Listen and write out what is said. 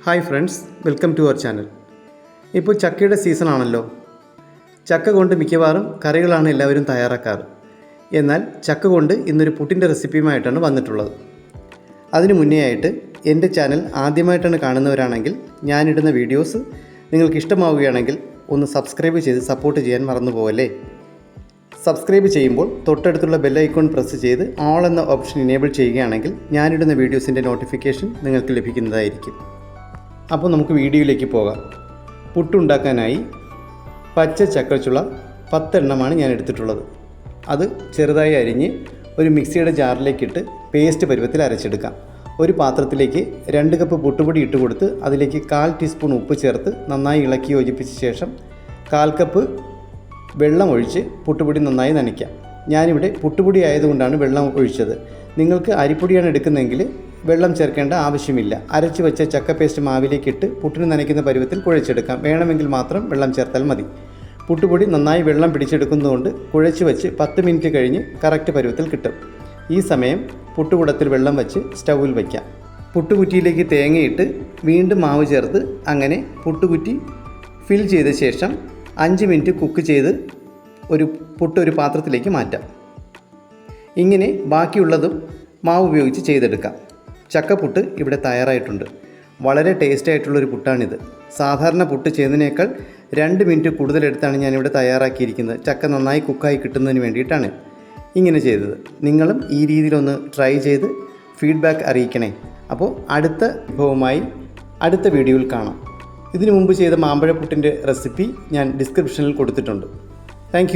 Hi friends, welcome to our channel. ഇപ്പോൾ ചക്കയുടെ season ആണല്ലോ. ചക്ക കൊണ്ട് മിക്കവാറും കറികളാണ് എല്ലാവരും തയ്യാറാക്കാറ്. എന്നാൽ ചക്ക കൊണ്ട് ഇന്നൊരു പുട്ടിൻ്റെ റെസിപ്പിയുമായിട്ടാണ് വന്നിട്ടുള്ളത്. അതിനു മുന്നേ ആയിട്ട് എൻ്റെ ചാനൽ ആദ്യമായിട്ടാണ് കാണുന്നവരാണെങ്കിൽ ഞാനിടുന്ന വീഡിയോസ് നിങ്ങൾക്ക് ഇഷ്ടമാവുകയാണെങ്കിൽ ഒന്ന് സബ്സ്ക്രൈബ് ചെയ്ത് സപ്പോർട്ട് ചെയ്യാൻ മറന്നു പോകല്ലേ. സബ്സ്ക്രൈബ് ചെയ്യുമ്പോൾ തൊട്ടടുത്തുള്ള ബെൽ ഐക്കോൺ പ്രസ് ചെയ്ത് ഓൾ എന്ന ഓപ്ഷൻ ഇനേബിൾ ചെയ്യുകയാണെങ്കിൽ ഞാനിടുന്ന വീഡിയോസിൻ്റെ നോട്ടിഫിക്കേഷൻ നിങ്ങൾക്ക് ലഭിക്കുന്നതായിരിക്കും. അപ്പോൾ നമുക്ക് വീഡിയോയിലേക്ക് പോകാം. പുട്ടുണ്ടാക്കാനായി പച്ച ചക്കച്ചുള 10 എണ്ണമാണ് ഞാൻ എടുത്തിട്ടുള്ളത്. അത് ചെറുതായി അരിഞ്ഞ് ഒരു മിക്സിയുടെ ജാറിലേക്കിട്ട് പേസ്റ്റ് പരുവത്തിൽ അരച്ചെടുക്കാം. ഒരു പാത്രത്തിലേക്ക് 2 കപ്പ് പുട്ടുപൊടി ഇട്ട് കൊടുത്ത് അതിലേക്ക് 1/4 ടീസ്പൂൺ ഉപ്പ് ചേർത്ത് നന്നായി ഇളക്കി യോജിപ്പിച്ച ശേഷം 1/4 കപ്പ് വെള്ളം ഒഴിച്ച് പുട്ടുപൊടി നന്നായി നനയ്ക്കാം. ഞാനിവിടെ പുട്ടുപൊടി ആയതുകൊണ്ടാണ് വെള്ളം ഒഴിച്ചത്. നിങ്ങൾക്ക് അരിപ്പൊടിയാണ് എടുക്കുന്നതെങ്കിൽ വെള്ളം ചേർക്കേണ്ട ആവശ്യമില്ല. അരച്ച് വെച്ച ചക്ക പേസ്റ്റ് മാവിലേക്കിട്ട് പുട്ടിന് നനയ്ക്കുന്ന പരുവത്തിൽ കുഴച്ചെടുക്കാം. വേണമെങ്കിൽ മാത്രം വെള്ളം ചേർത്താൽ മതി. പുട്ടുപൊടി നന്നായി വെള്ളം പിടിച്ചെടുക്കുന്നതുകൊണ്ട് കുഴച്ച് വെച്ച് 10 മിനിറ്റ് കഴിഞ്ഞ് കറക്റ്റ് പരുവത്തിൽ കിട്ടും. ഈ സമയം പുട്ടുകുടത്തിൽ വെള്ളം വെച്ച് സ്റ്റൗവിൽ വയ്ക്കാം. പുട്ടുകുറ്റിയിലേക്ക് തേങ്ങയിട്ട് വീണ്ടും മാവ് ചേർത്ത് അങ്ങനെ പുട്ടുകുറ്റി ഫിൽ ചെയ്ത ശേഷം 5 മിനിറ്റ് കുക്ക് ചെയ്ത് ഒരു പാത്രത്തിലേക്ക് മാറ്റാം. ഇങ്ങനെ ബാക്കിയുള്ളതും മാവ് ഉപയോഗിച്ച് ചെയ്തെടുക്കാം. ചക്കപ്പുട്ട് ഇവിടെ തയ്യാറായിട്ടുണ്ട്. വളരെ ടേസ്റ്റി ആയിട്ടുള്ളൊരു പുട്ടാണിത്. സാധാരണ പുട്ട് ചെയ്യുന്നതിനേക്കാൾ 2 മിനിറ്റ് കൂടുതലെടുത്താണ് ഞാനിവിടെ തയ്യാറാക്കിയിരിക്കുന്നത്. ചക്ക നന്നായി കുക്കായി കിട്ടുന്നതിന് വേണ്ടിയിട്ടാണ് ഇങ്ങനെ ചെയ്തത്. നിങ്ങളും ഈ രീതിയിലൊന്ന് ട്രൈ ചെയ്ത് ഫീഡ്ബാക്ക് അറിയിക്കണേ. അപ്പോൾ അടുത്ത വിഭവമായി അടുത്ത വീഡിയോയിൽ കാണാം. ഇതിനു മുമ്പ് ചെയ്ത മാമ്പഴപ്പുട്ടിൻ്റെ റെസിപ്പി ഞാൻ ഡിസ്ക്രിപ്ഷനിൽ കൊടുത്തിട്ടുണ്ട്. താങ്ക്